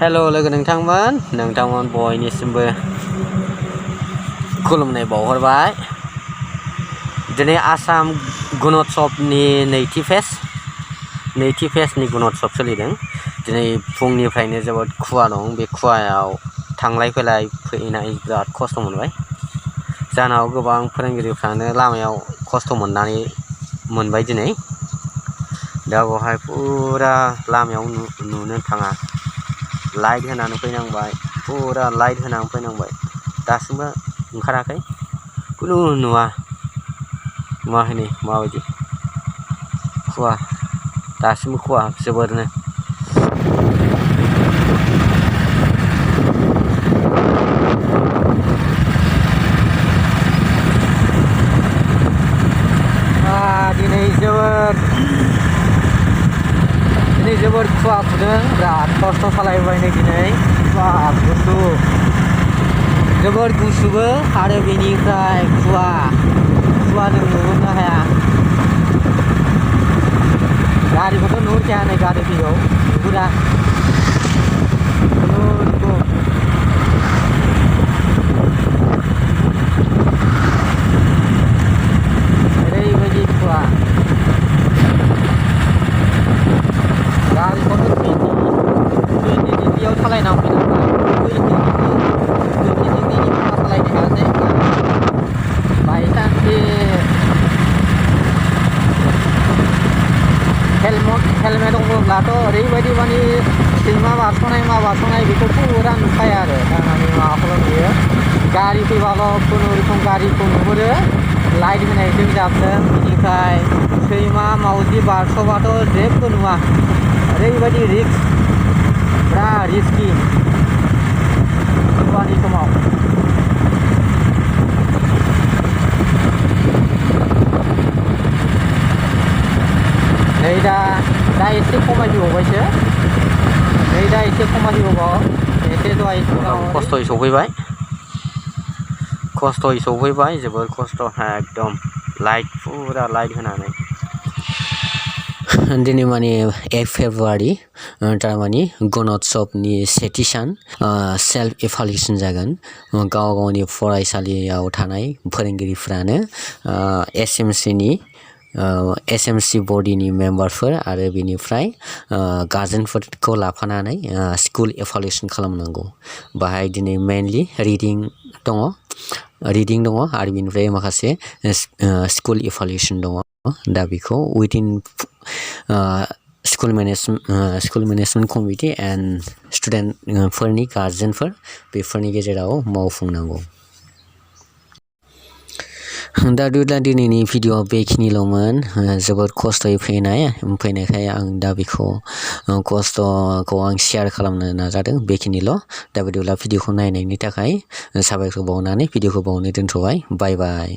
Hello लोगो नोंथांमोन बयनिसिमबो खुलुमनाय बावहरबाय। दिनै आसाम गुनत्सवनि नैथि फेजनि गुनत्सव सोलिदों। दिनै फुंनिफ्रायनो जोबोद खुवा दं। बे खुवायाव थांलाय फैलाय फैनाय बिराद खस्थ' मोनबाय। जानाव गोबां फोरोंगिरिफ्रानो लामायाव खस्थ' मोनबाय दिनै। दा बेवहाय फुरा लामायाव नुनो थाङा। लाइट होनानै फैनांबाय, फुरा लाइट होनानै फैनांबाय। दासिमबो ओंखाराखै, खुनु नुवाखै माबायदि खुवा, दासिमबो खुवा जोबोरनो। दिनै जोबोर खुवा खुदों, बिराद खस्थ' खालामबाय दिनै। बाब गुसु, जोबोर गुसुबो आरो बेनिफ्राय खुवाजों नुहुरनो हाया। गारिखौथ' नुहुरखाया, नै गारि फैगौ नुहुरा। ओरैबायदि खुवा, गारिखौथ' 20 डिग्रियाव सालायनानै फैनांबाय। 20 डिग्रिनि बारा सालायनो हायासै। बायचान्स हेलमेट दङब्लाथ' ओरैबायदि माने सैमा बारस'नाय बेखौ फुरा नुखाया आरो। थारमाने माबाखौल' नुयो, गारि फैबाल' खुनुरुखुम गारिखौ नुहुरो, लाइट होनायजों जाबदों। बेनिफ्राय सैमा मावजि बारस'बाथ' जेबो नुवा। ओरैबायदि रिस्क, बिराद रिस्कि खुवानि समाव। नै दा एसे खमायफैबावबायसो। एसे दहाय खस्थ'यै सौफैबाय, जोबोर खस्थ', एकदम फुरा लाइट होनानै। दिनै माने 1 फेब्रुवारि, थारमाने गुनत्सवनि सेथि सान। सेल्फ इभालुएसन जागोन। गाव गावनि फरायसालियाव थानाय फोरोंगिरिफ्रानो SMC बडिनि मेम्बारफोर आरो बेनिफ्राय गार्जेनफोरखौ लाफानानै स्कुल इभालुएसन खालामनांगौ। बाहाय दिनै मेइनलि रिडिं दङ आरो बेनिफ्राय माखासे स्कुल इभालुएसन दङ। दा बेखौ उइदिन स्कुल मेनेजमेन्ट कमिटि एन्ड स्टुडेन्टफोरनि गार्जेनफोर, बेफोरनि गेजेराव मावफुंनांगौ। दा दिनैनि भिडिअ'आ बेखिनिल'मोन। जोबोद खस्थ'यै फैनायखाय आं दा बेखौ खस्थ'खौ आं शेयार खालामनो नाजादों, बेखिनिल'। दा बिदिब्ला भिडिअ'खौ नायनायनि थाखाय साबायखर बावनानै भिडिअ'खौ बावनो दोनथ'बाय। बाय बाय।